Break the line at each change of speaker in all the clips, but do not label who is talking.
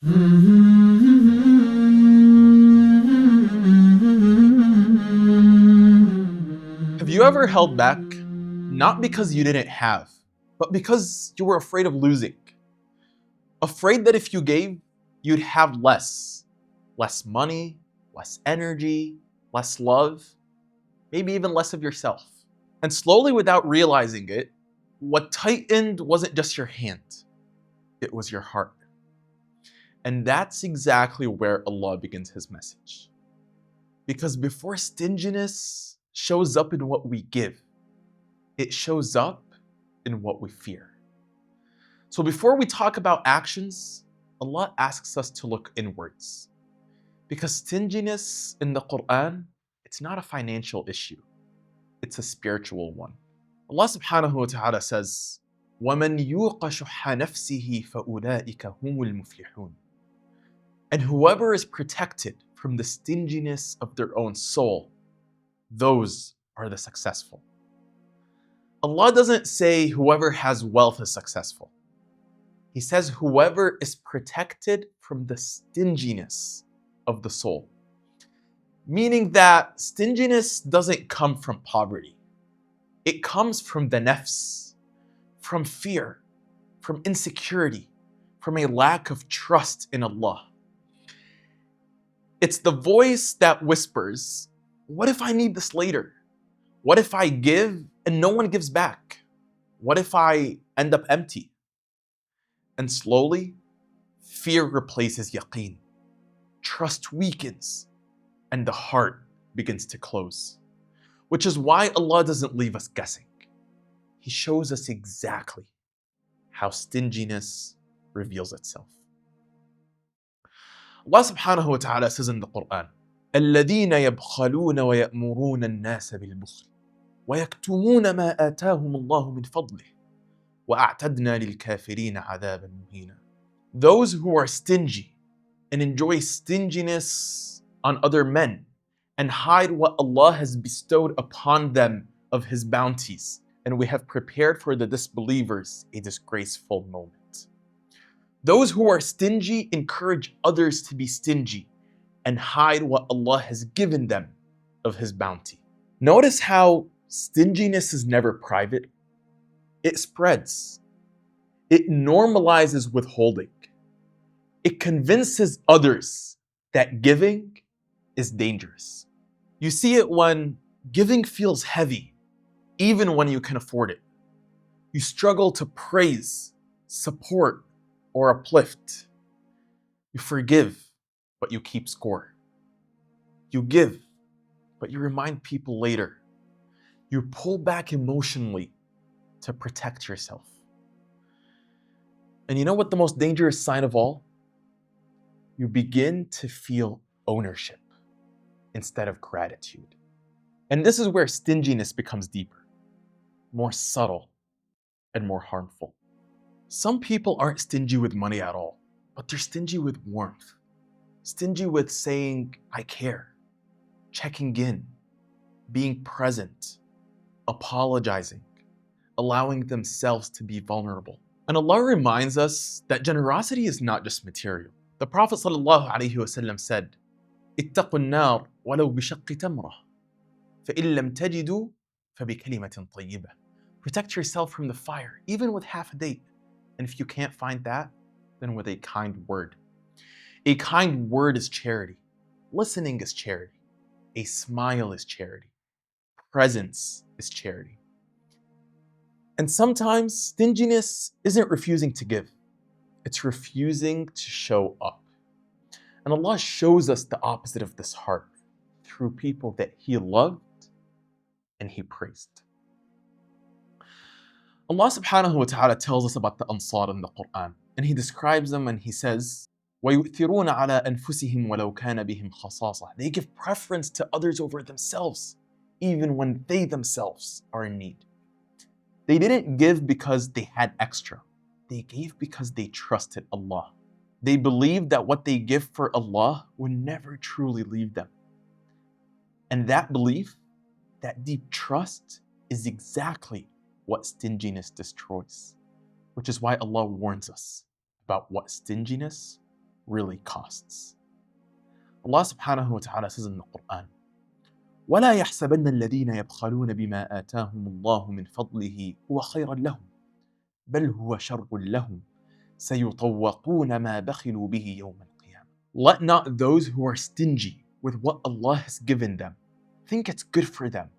Have you ever held back, not because you didn't have, but because you were afraid of losing? Afraid that if you gave, you'd have less. Less money, less energy, less love, maybe even less of yourself. And slowly, without realizing it, what tightened wasn't just your hand, it was your heart. And that's exactly where Allah begins His message. Because before stinginess shows up in what we give, it shows up in what we fear. So before we talk about actions, Allah asks us to look inwards. Because stinginess in the Quran, it's not a financial issue, it's a spiritual one. Allah subhanahu wa ta'ala says, وَمَنْ يُوقَ شُحَّ نَفْسِهِ فَأُولَٰئِكَ هُمُ الْمُفْلِحُونَ. And whoever is protected from the stinginess of their own soul, those are the successful. Allah doesn't say whoever has wealth is successful. He says whoever is protected from the stinginess of the soul. Meaning that stinginess doesn't come from poverty. It comes from the nafs, from fear, from insecurity, from a lack of trust in Allah. It's the voice that whispers, what if I need this later? What if I give and no one gives back? What if I end up empty? And slowly, fear replaces yaqeen. Trust weakens, and the heart begins to close. Which is why Allah doesn't leave us guessing. He shows us exactly how stinginess reveals itself. Allah subhanahu wa ta'ala says in the Quran, الَّذِينَ يَبْخَلُونَ وَيَأْمُرُونَ النَّاسَ بِالْبُخْلِ وَيَكْتُمُونَ مَا آتَاهُمُ اللَّهُ مِنْ فَضْلِهِ وَأَعْتَدْنَا لِلْكَافِرِينَ عَذَابًا مُهِينًا. Those who are stingy and enjoy stinginess on other men and hide what Allah has bestowed upon them of His bounties, and we have prepared for the disbelievers a disgraceful moment. Those who are stingy encourage others to be stingy and hide what Allah has given them of His bounty. Notice how stinginess is never private. It spreads. It normalizes withholding. It convinces others that giving is dangerous. You see it when giving feels heavy, even when you can afford it. You struggle to praise, support, or uplift. You forgive, but you keep score. You give, but you remind people later. You pull back emotionally to protect yourself. And you know what the most dangerous sign of all? You begin to feel ownership instead of gratitude. And this is where stinginess becomes deeper, more subtle, and more harmful. Some people aren't stingy with money at all, but they're stingy with warmth. Stingy with saying, I care, checking in, being present, apologizing, allowing themselves to be vulnerable. And Allah reminds us that generosity is not just material. The Prophet ﷺ said, اتقوا النار ولو بشق تمرة فإن لم تجدوا فبكلمة طيبة. Protect yourself from the fire, even with half a date. And if you can't find that, then with a kind word. A kind word is charity. Listening is charity. A smile is charity. Presence is charity. And sometimes stinginess isn't refusing to give. It's refusing to show up. And Allah shows us the opposite of this heart through people that He loved and He praised. Allah subhanahu wa ta'ala tells us about the Ansar in the Quran, and He describes them and He says, وَيُؤْثِرُونَ عَلَىٰ أَنفُسِهِمْ وَلَوْ كَانَ بِهِمْ خَصَاصَةٌ. They give preference to others over themselves, even when they themselves are in need. They didn't give because they had extra. They gave because they trusted Allah. They believed that what they give for Allah would never truly leave them. And that belief, that deep trust, is exactly what stinginess destroys. Which is why Allah warns us about what stinginess really costs. Allah subhanahu wa ta'ala says in the Quran, وَلَا يَحْسَبَنَّ الَّذِينَ يَبْخَلُونَ بِمَا آتَاهُمُ اللَّهُ مِنْ فَضْلِهِ هُوَ خَيْرًا لَهُمْ بَلْ هُوَ شَرٌّ لَهُمْ سَيُطَوَّقُونَ مَا بَخِلُوا بِهِ يَوْمَ الْقِيَامَةِ. Let not those who are stingy with what Allah has given them think it's good for them.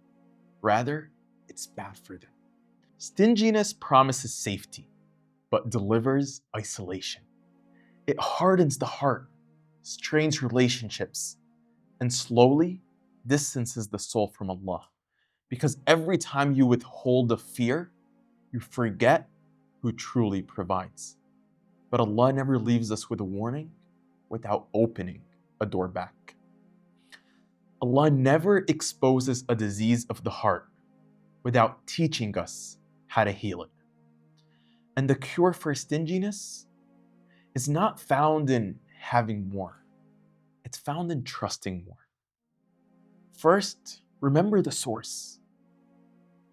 Rather, it's bad for them. Stinginess promises safety, but delivers isolation. It hardens the heart, strains relationships, and slowly distances the soul from Allah. Because every time you withhold the fear, you forget who truly provides. But Allah never leaves us with a warning without opening a door back. Allah never exposes a disease of the heart without teaching us how to heal it. And the cure for stinginess is not found in having more. It's found in trusting more. First, remember the source.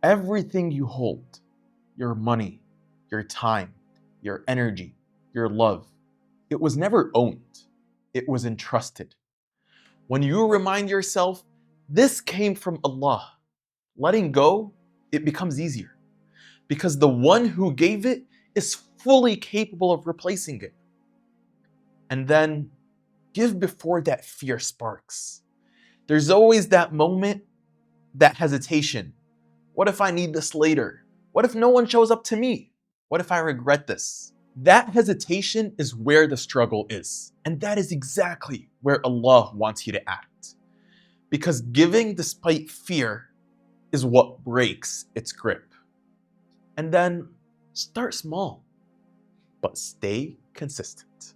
Everything you hold, your money, your time, your energy, your love, it was never owned. It was entrusted. When you remind yourself, this came from Allah, letting go, it becomes easier. Because the one who gave it is fully capable of replacing it. And then give before that fear sparks. There's always that moment, that hesitation. What if I need this later? What if no one shows up to me? What if I regret this? That hesitation is where the struggle is. And that is exactly where Allah wants you to act. Because giving despite fear is what breaks its grip. And then start small, but stay consistent.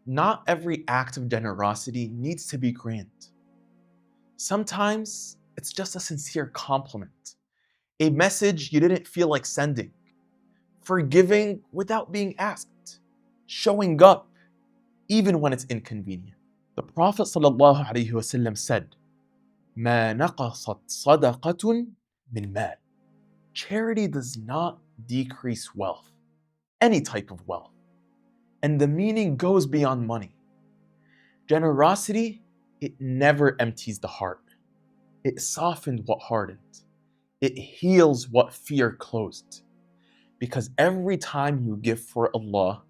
Not every act of generosity needs to be grand. Sometimes it's just a sincere compliment, a message you didn't feel like sending, forgiving without being asked, showing up even when it's inconvenient. The Prophet ﷺ said, مَا نَقَصَتْ صَدَقَةٌ مِنْ مَالٍ. Charity does not decrease wealth, any type of wealth. And the meaning goes beyond money. Generosity, it never empties the heart. It softened what hardened. It heals what fear closed. Because every time you give for Allah,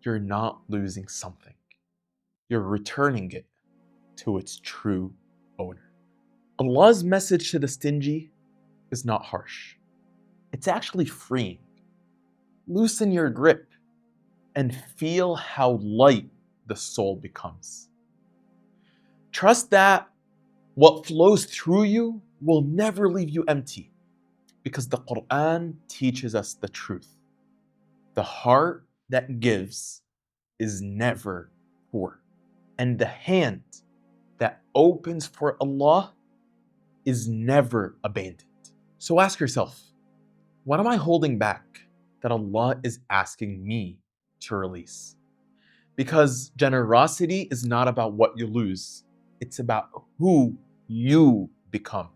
you're not losing something. You're returning it to its true owner. Allah's message to the stingy is not harsh. It's actually freeing. Loosen your grip and feel how light the soul becomes. Trust that what flows through you will never leave you empty, because the Quran teaches us the truth. The heart that gives is never poor, and the hand that opens for Allah is never abandoned. So ask yourself, what am I holding back that Allah is asking me to release? Because generosity is not about what you lose. It's about who you become.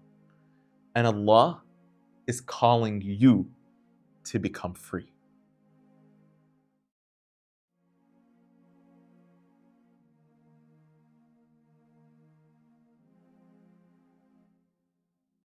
And Allah is calling you to become free.